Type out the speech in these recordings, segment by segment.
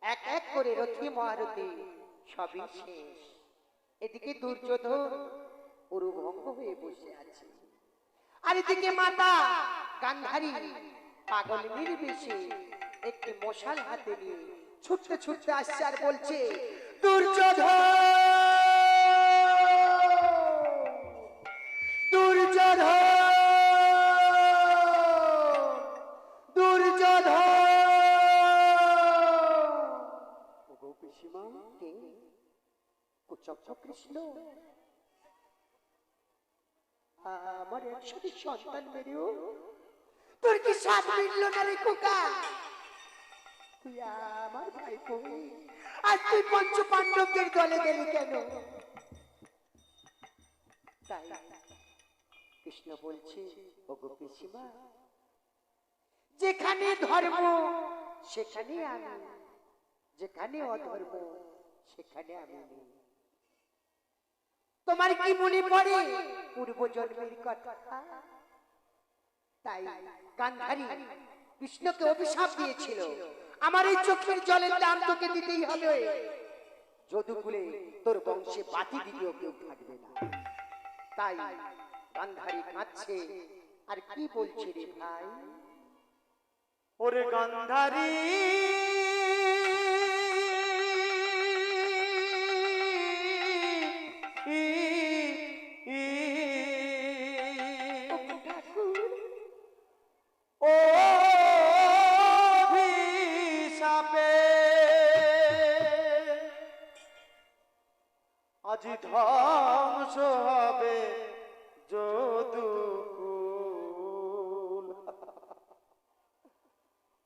এক এক করে রথী মহারথী সবই শেষ। এদিকে দুর্যোধন উরুভঙ্গ হয়ে বসে আছে, আর এদিকে মাতা গান্ধারী পাগলিনীর বেশে একটি মশাল হাতে নিয়ে ছুটতে ছুটতে আসছে আর বলছে, দুর্যোধন, দুর্যোধন, দুর্যোধন। ওগো পিসিমা, কে? কুচক্র কৃষ্ণ, আমার একসাথে সন্তান মেরেও তোর কি সাথ মিলল না রে খোকা? তুই আমার ভাই কবি, আর তুই পঞ্চ পাণ্ডবদের দলে গেলি কেন? তাই কৃষ্ণ বলছে, ওগো পিসিমা, যেখানে ধর্ম সেখানে আমি, যেখানে অধর্ম সেখানে আমি নেই। তোমার কি মনে পড়ে পূর্ব জন্মের কথা? তাই গান্ধারী কৃষ্ণকে অভিশাপ দিয়েছিল, আমার এই চোখের জলের দাম তোকে দিতেই হবে, যদুকুলে তোর বংশে বাতি দ্বিতীয় কেউ থাকবে না। তাই গান্ধারী কাঁদছে আর কি বলছে রে ভাই? ওরে গান্ধারী, আজি ধ্বংস হবে যদুকুল,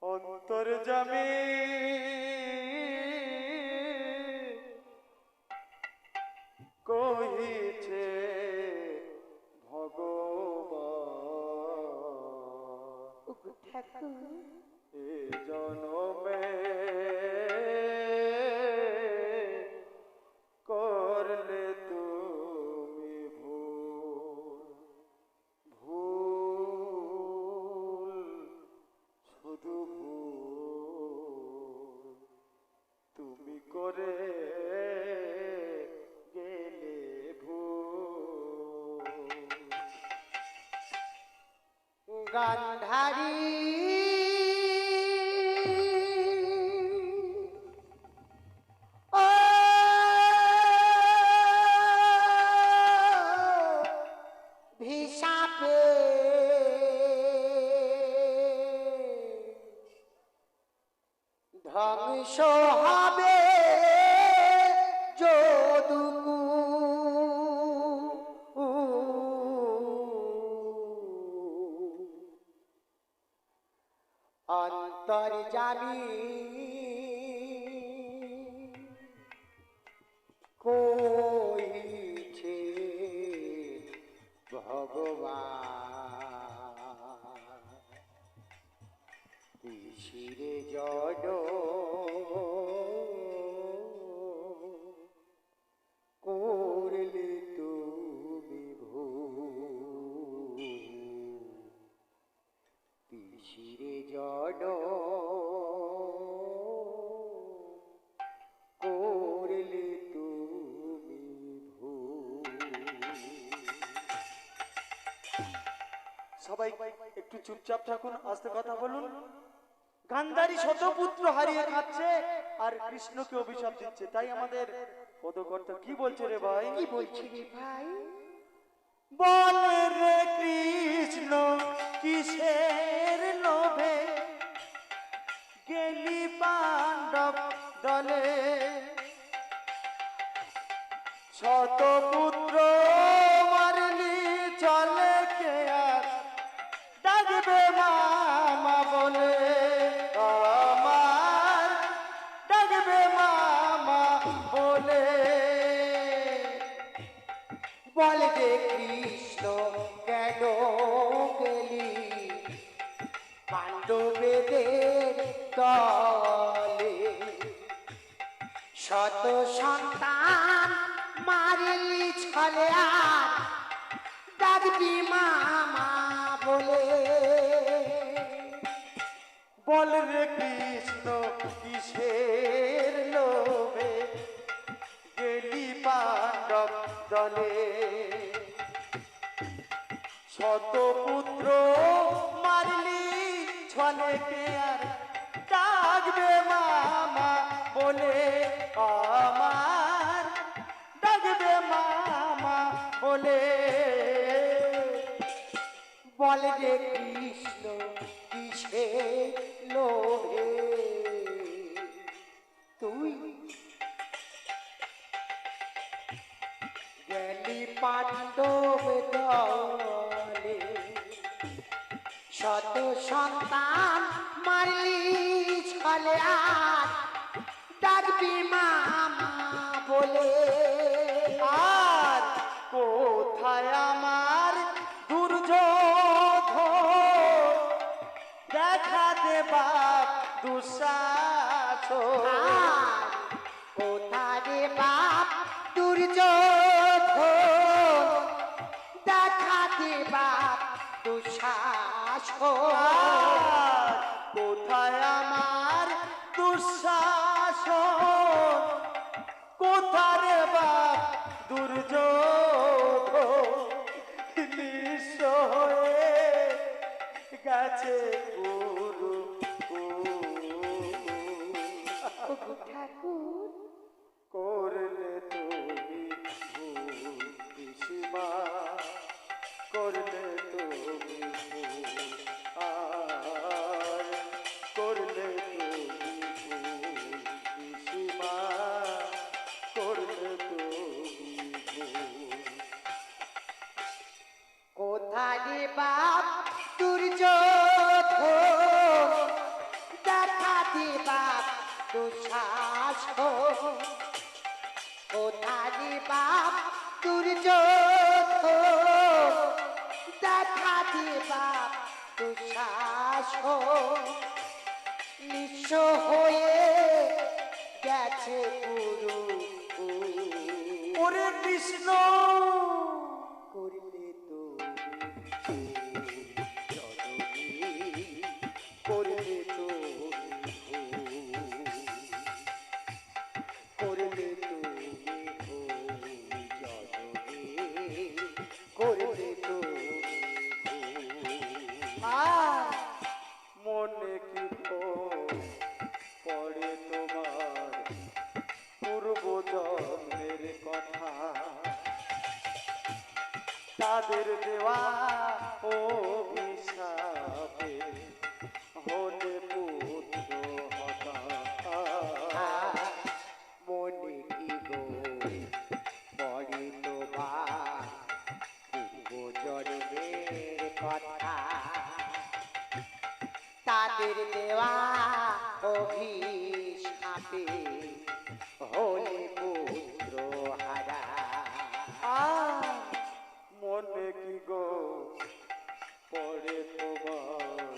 অন্তর্যামী কহিছে ভগবান, এ জনমে করলে তুমি ভুল, ভুল, শুধু ভুল তুমি করে গেলে ভুল। গান্ধারী ধ্বংস হবে যদুকুল, অন্তর্যামী কইছে ভগবান, পিসিরে জড করলে তুমি ভুল, পিসিরে জড করলে তুমি ভুল। সবাই একটু চুপচাপ থাকুন, আস্তে কথা বলুন। গান্ধারী শতপুত্র হারিয়ে খাচ্ছে আর কৃষ্ণকে অভিশাপ দিচ্ছে, তাই আমাদের পদকর্তা কি বলছে রে ভাই? কি বলছি রে ভাই? বলে রে কৃষ্ণ, কিসের লোভে গেলি পাণ্ডব দলে, শতপুত্র মারলি চলে কে আর ডাকবে মামা বলে, আমার ডাকবে মামা বলে। বলে যে কৃষ্ণ কেন গেলি পাণ্ডবেদের দলে, শত সন্তান মারিলি ছলে আর ডাকবি মামা বলে। বল রে কৃষ্ণ, কিসের জলে শত পুত্র মারলি ছলে কে আর ডাকবে মামা বলে আমার, ডাকবে মামা বলে। বলে রে কৃষ্ণ কিসে লোভে তুই গেলি পাণ্ডব দলে, শত সন্তান মারলি ছলে আর ডাকবি মামা বলে। আর কোথায় আমার দুর্যোধন, দেখা দে বাপ দুঃশাসন। কোথায় বাপ দুর্যোধন, দেখা দে বাপ দুঃশাসন। আর কোথায় আমার দুঃশাসন, কোথায় বাপ দুর্যোধন। নিঃস্ব হয়ে গেছে গুরু ঠাকুর করলে তুমি ভুল পিসিমা, করলে তুমি ভুল, আর করলে তুমি ভুল পিসিমা, করলে তুমি ভুল। কোথায় বাপ দুর্যোধন, দেখা দে বাপ দুঃশাসন। কোথায় বাপ দুর্যোধন, দেখা দে বাপ দুঃশাসন। নিঃস্ব হয়ে গেছে গুরু ওরে কৃষ্ণ, করলে তো করলে তো করলে তুমি করলে তো মনে কি পড়ে তোমার পূর্ব জন্মের কথা, তাদের দেওয়া অভিশাপে হলে পুত্র হতা। মনে কি গো পড়ে তোমার পূর্ব জন্মের কথা, তাদের দেওয়া অভিশাপে হলে পুত্র হারা। মনে কি গো পড়ে তোমার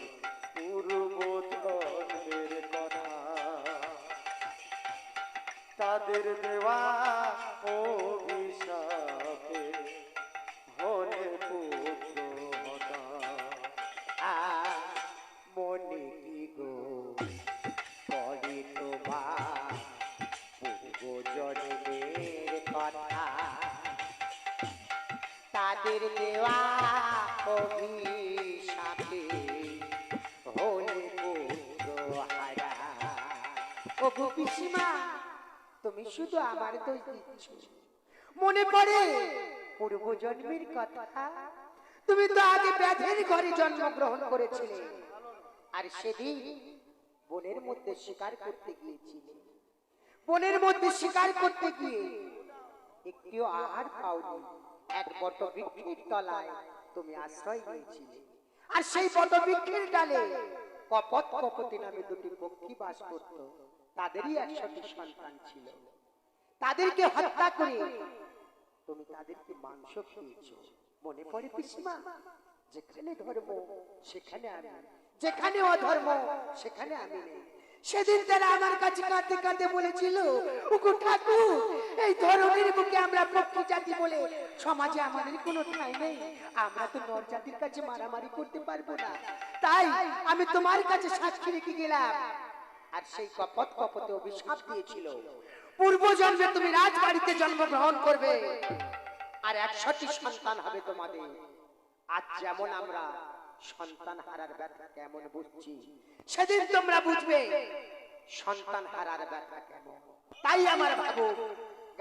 পূর্ব জন্মের কথা, তাদের দেওয়া অভিশাপে হলে পুত্র হতা। মনে কি গো পড়ে তোমার পূর্ব জন্মের কথা, তাদের দেওয়া অভিশাপে হলে পুত্র হারা। ও গো পিসিমা, তুমি শুধু আমার দোষ দিচ্ছ। মনে পড়ে পূর্ব জন্মের কথা। তুমি তো আগে ব্যাধের ঘরে জন্মগ্রহণ করেছিলে, আর সেদিন বনের মধ্যে শিকার করতে গিয়েছিলে। বনের মধ্যে শিকার করতে গিয়ে একটিও আহার পাওনি। এক বট বৃক্ষের তলায় তুমি আশ্রয় নিয়েছিলে, আর সেই বট বৃক্ষের ডালে কপত কপতি নামে দুটি পক্ষী বাস করত। তাদেরই 100টি সন্তান ছিল। তাদেরকে হত্যা করে তুমি তাদেরকে মাংস খেয়েছো। মনে পড়ে পিসিমা? যেখানে ধর্ম সেখানে আমি, যেখানে অধর্ম সেখানে আমি নেই। সেদিন তারা আমার কাছে কাঁদতে কাঁদতে বলেছিল, ওগো ঠাকুর, এই ধরনের বুকে আমরা পক্ষী জাতি বলে সমাজে আমাদের কোনো ঠাঁই নেই। আমরা তো নর জাতির কাছে মারামারি করতে পারবো না। তাই আমি তোমার কাছে সাক্ষী রেখে গেলাম। আর সেই কপত কপতে অভিশাপ দিয়েছিল, পূর্ব জন্মে তুমি রাজবাড়িতে জন্মগ্রহণ করবে। আর 100টি সন্তান হবে তোমাদের। আজ যেমন আমরা সন্তান হারার ব্যথা কেমন বুঝছি, সেদিন তোমরা বুঝবে সন্তান হারার ব্যথা কেমন। তাই আমার ভাবো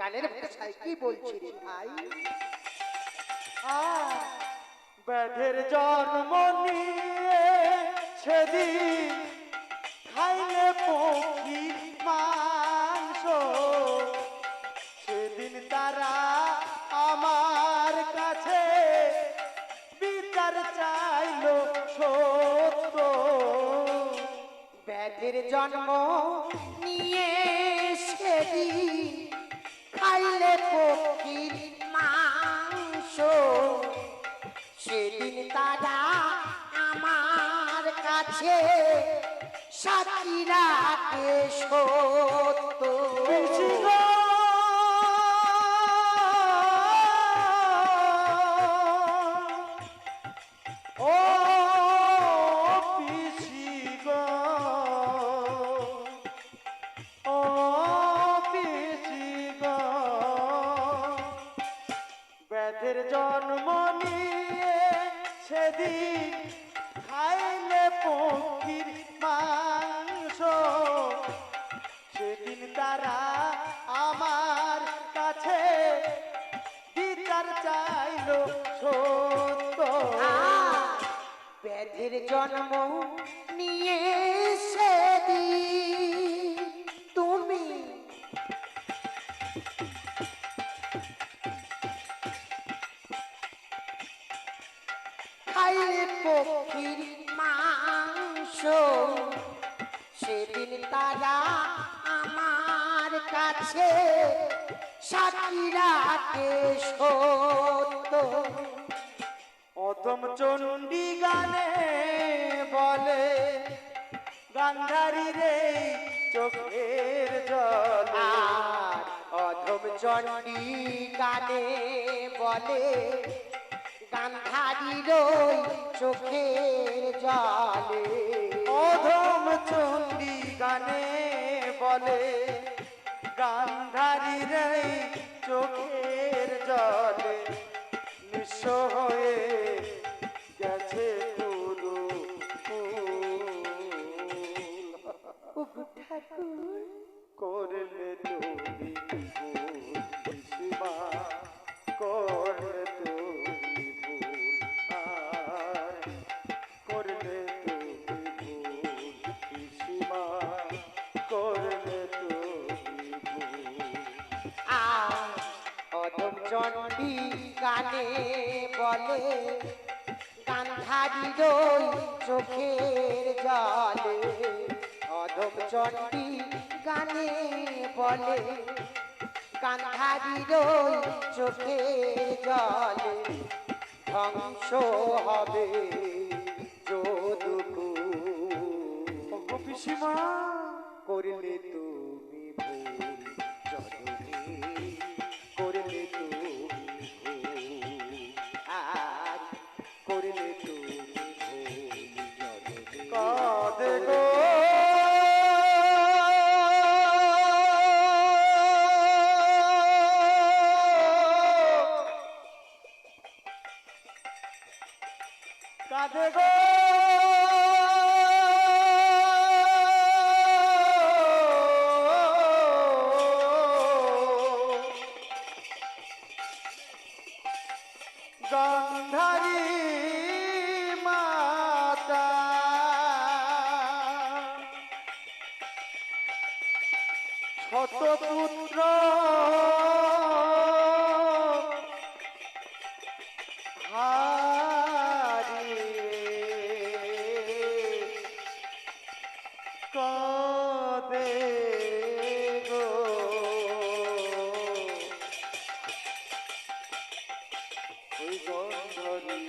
গানের ভাষায় কি বলছি রে ভাই। ব্যাধের জন্ম নিয়ে সেদিন খাইলে পক্ষীর মাংস, সেদিন তারা আমার কাছে বিচার চাইল সত্য। ব্যাধের জন্ম নিয়ে সেদিন খাইলে পক্ষীর মাংস, সেদিন তারা আমার কাছে সাক্ষী রাখে সত্য। ও পিসি গো, ও পিসি গো, ব্যাধের জন্ম নিয়ে সেদিন খাইলে পক্ষীর মাংস, সেদিন তারা আমার কাছে বিচার চাইল সত্য। ব্যাধের জন্ম নিয়ে সেদিন তুমি খাইলে পক্ষীর মাংস, সেদিন তারা আমার কাছে সাক্ষী রাখে সত্য। অধম চণ্ডী গানে বলে গান্ধারী রে চোখের জল। আর অধম চণ্ডী গানে বলে গান্ধারীর ওই চোখের জলে। অধম চণ্ডী গানে বলে গান্ধারী রে চোখের জলে, নিঃস্ব হয়ে গেছে গুরু করলে তুমি ভুল পিসিমা, করলে তুমি ভুল, আর করলে তুমি ভুল পিসিমা, করলে তুমি ভুল। আর অধম চণ্ডী গানে বলে গান্ধারীর ওই চোখের জলে। অধম চণ্ডী গানে বলে গান্ধারীর ওই চোখের জলে। ধ্বংস হবে যদুকুল, পিসিমা করলে তুমি ভুল জননী, করলে তুমি ভুল, আর করলে তুমি ভুল জননী। কাঁদে গো কাঁদে গো গান্ধারী মাতা, শতপুত্র কাঁদে গো। ওই গন্ধরি